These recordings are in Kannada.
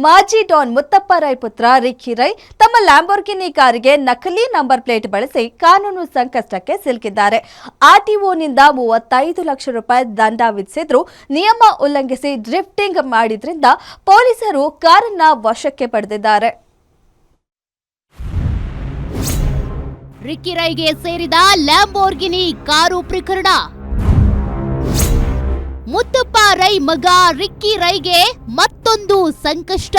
ಮಾಜಿ ಡಾನ್ ಮುತ್ತಪ್ಪ ರೈ ಪುತ್ರ ರಿಕ್ಕಿ ರೈ ತಮ್ಮ ಲ್ಯಾಂಬೋರ್ಗಿನಿ ಕಾರಿಗೆ ನಕಲಿ ನಂಬರ್ ಪ್ಲೇಟ್ ಬಳಸಿ ಕಾನೂನು ಸಂಕಷ್ಟಕ್ಕೆ ಸಿಲುಕಿದ್ದಾರೆ. ಆರ್ಟಿಒನಿಂದ 35 ಲಕ್ಷ ರೂಪಾಯಿ ದಂಡ ವಿಧಿಸಿದ್ರು. ನಿಯಮ ಉಲ್ಲಂಘಿಸಿ ಡ್ರಿಫ್ಟಿಂಗ್ ಮಾಡಿದ್ರಿಂದ ಪೊಲೀಸರು ಕಾರನ್ನ ವಶಕ್ಕೆ ಪಡೆದಿದ್ದಾರೆ. ರಿಕ್ಕಿ ರೈಗೆ ಸೇರಿದ ಲ್ಯಾಂಬೋರ್ಗಿನಿ ಕಾರು ಪ್ರಕರಣ. ಮುತ್ತಪ್ಪ ರೈ ಮಗ ರಿಕ್ಕಿ ರೈಗೆ ಮತ್ತೊಂದು ಸಂಕಷ್ಟ.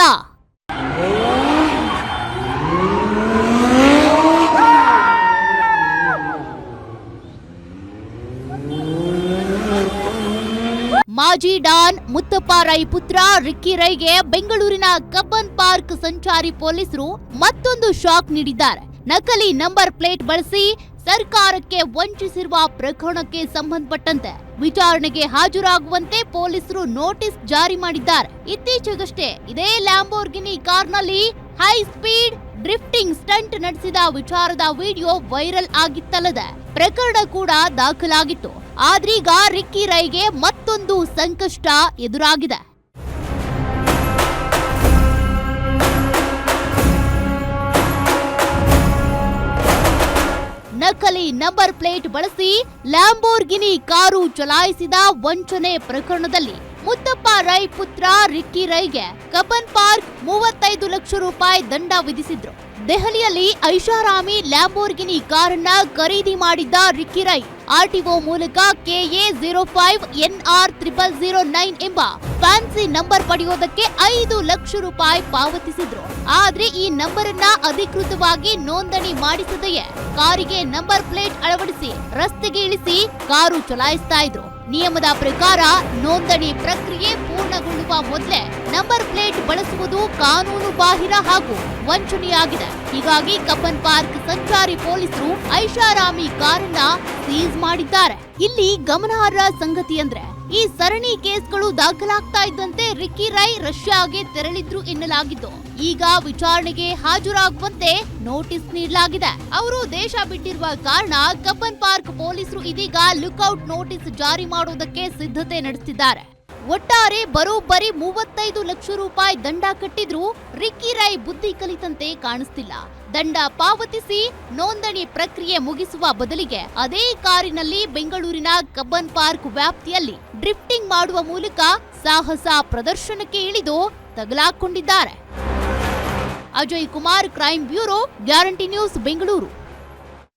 ಮಾಜಿ ಡಾನ್ ಮುತ್ತಪ್ಪ ರೈ ಪುತ್ರ ರಿಕ್ಕಿ ರೈಗೆ ಬೆಂಗಳೂರಿನ ಕಬ್ಬನ್ ಪಾರ್ಕ್ ಸಂಚಾರಿ ಪೊಲೀಸರು ಮತ್ತೊಂದು ಶಾಕ್ ನೀಡಿದ್ದಾರೆ. ನಕಲಿ ನಂಬರ್ ಪ್ಲೇಟ್ ಬಳಸಿ ಸರ್ಕಾರಕ್ಕೆ ವಂಚಿಸಿರುವ ಪ್ರಕರಣಕ್ಕೆ ಸಂಬಂಧಪಟ್ಟಂತೆ ವಿಚಾರಣೆಗೆ ಹಾಜರಾಗುವಂತೆ ಪೊಲೀಸರು ನೋಟಿಸ್ ಜಾರಿ ಮಾಡಿದ್ದಾರೆ. ಇತ್ತೀಚೆಗಷ್ಟೇ ಇದೇ ಲ್ಯಾಂಬೋರ್ಗಿನಿ ಕಾರ್ನಲ್ಲಿ ಹೈ ಸ್ಪೀಡ್ ಡ್ರಿಫ್ಟಿಂಗ್ ಸ್ಟಂಟ್ ನಡೆಸಿದ ವಿಚಾರದ ವಿಡಿಯೋ ವೈರಲ್ ಆಗಿತ್ತಲ್ಲದೆ ಪ್ರಕರಣ ಕೂಡ ದಾಖಲಾಗಿತ್ತು. ಆದ್ರೀಗ ರಿಕ್ಕಿ ರೈಗೆ ಮತ್ತೊಂದು ಸಂಕಷ್ಟ ಎದುರಾಗಿದೆ. ನಕಲಿ ನಂಬರ್ ಪ್ಲೇಟ್ ಬಳಸಿ ಲ್ಯಾಂಬೋರ್ಗಿನಿ ಕಾರು ಚಲಾಯಿಸಿದ ವಂಚನೆ ಪ್ರಕರಣದಲ್ಲಿ ಮುತ್ತಪ್ಪ ರೈ ಪುತ್ರ ರಿಕ್ಕಿ ರೈಗೆ ಕಬ್ಬನ್ ಪಾರ್ಕ್ 35 ಲಕ್ಷ ರೂಪಾಯಿ ದಂಡ ವಿಧಿಸಿದ್ರು. ದೆಹಲಿಯಲ್ಲಿ ಐಷಾರಾಮಿ ಲ್ಯಾಂಬೋರ್ಗಿನಿ ಕಾರನ್ನ ಖರೀದಿ ಮಾಡಿದ್ದ ರಿಕ್ಕಿ ರೈ ಆರ್ಟಿಒ ಮೂಲಕ KA 05 NR 0009 ಎಂಬ ಫ್ಯಾನ್ಸಿ ನಂಬರ್ ಪಡೆಯೋದಕ್ಕೆ 5 ಲಕ್ಷ ರೂಪಾಯಿ ಪಾವತಿಸಿದ್ರು. ಆದ್ರೆ ಈ ನಂಬರ್ ಅನ್ನ ಅಧಿಕೃತವಾಗಿ ನೋಂದಣಿ ಮಾಡಿಸದೆಯೇ ಕಾರಿಗೆ ನಂಬರ್ ಪ್ಲೇಟ್ ಅಳವಡಿಸಿ ರಸ್ತೆಗೆ ಇಳಿಸಿ ಕಾರು ಚಲಾಯಿಸ್ತಾ ಇದ್ರು. ನಿಯಮದ ಪ್ರಕಾರ ನೋಂದಣಿ ಪ್ರಕ್ರಿಯೆ ಪೂರ್ಣಗೊಳ್ಳುವ ಮೊದಲೇ ನಂಬರ್ ಪ್ಲೇಟ್ ಬಳಸುವುದು ಕಾನೂನು ಬಾಹಿರ ಹಾಗೂ ವಂಚನೆಯಾಗಿದೆ. ಹೀಗಾಗಿ ಕಬ್ಬನ್ ಪಾರ್ಕ್ ಸಂಚಾರಿ ಪೊಲೀಸರು ಐಷಾರಾಮಿ ಕಾರನ್ನ ಸೀಸ್ ಮಾಡಿದ್ದಾರೆ. ಇಲ್ಲಿ ಗಮನಾರ್ಹ ಸಂಗತಿ ಅಂದ್ರೆ ಈ ಸರಣಿ ಕೇಸ್ಗಳು ದಾಖಲಾಗ್ತಾ ಇದ್ದಂತೆ ರಿಕ್ಕಿ ರೈ ರಷ್ಯಾಗೆ ತೆರಳಿದ್ರು ಎನ್ನಲಾಗಿದ್ದು ಈಗ ವಿಚಾರಣೆಗೆ ಹಾಜರಾಗುವಂತೆ ನೋಟಿಸ್ ನೀಡಲಾಗಿದೆ. ಅವರು ದೇಶ ಬಿಟ್ಟಿರುವ ಕಾರಣ ಕಬ್ಬನ್ ಪಾರ್ಕ್ ಪೊಲೀಸರು ಇದೀಗ ಲುಕ್ಔಟ್ ನೋಟಿಸ್ ಜಾರಿ ಮಾಡುವುದಕ್ಕೆ ಸಿದ್ಧತೆ ನಡೆಸಿದ್ದಾರೆ. ಒಟ್ಟಾರೆ ಬರೋಬ್ಬರಿ 35 ಲಕ್ಷ ರೂಪಾಯಿ ದಂಡ ಕಟ್ಟಿದ್ರೂ ರಿಕ್ಕಿ ರೈ ಬುದ್ಧಿ ಕಲಿತಂತೆ ಕಾಣಿಸ್ತಿಲ್ಲ. ದಂಡ ಪಾವತಿಸಿ ನೋಂದಣಿ ಪ್ರಕ್ರಿಯೆ ಮುಗಿಸುವ ಬದಲಿಗೆ ಅದೇ ಕಾರಿನಲ್ಲಿ ಬೆಂಗಳೂರಿನ ಕಬ್ಬನ್ ಪಾರ್ಕ್ ವ್ಯಾಪ್ತಿಯಲ್ಲಿ ಡ್ರಿಫ್ಟಿಂಗ್ ಮಾಡುವ ಮೂಲಕ ಸಾಹಸ ಪ್ರದರ್ಶನಕ್ಕೆ ಇಳಿದು ತಗಲಾಕೊಂಡಿದ್ದಾರೆ. Ajay Kumar, crime bureau, guarantee news, Bengaluru.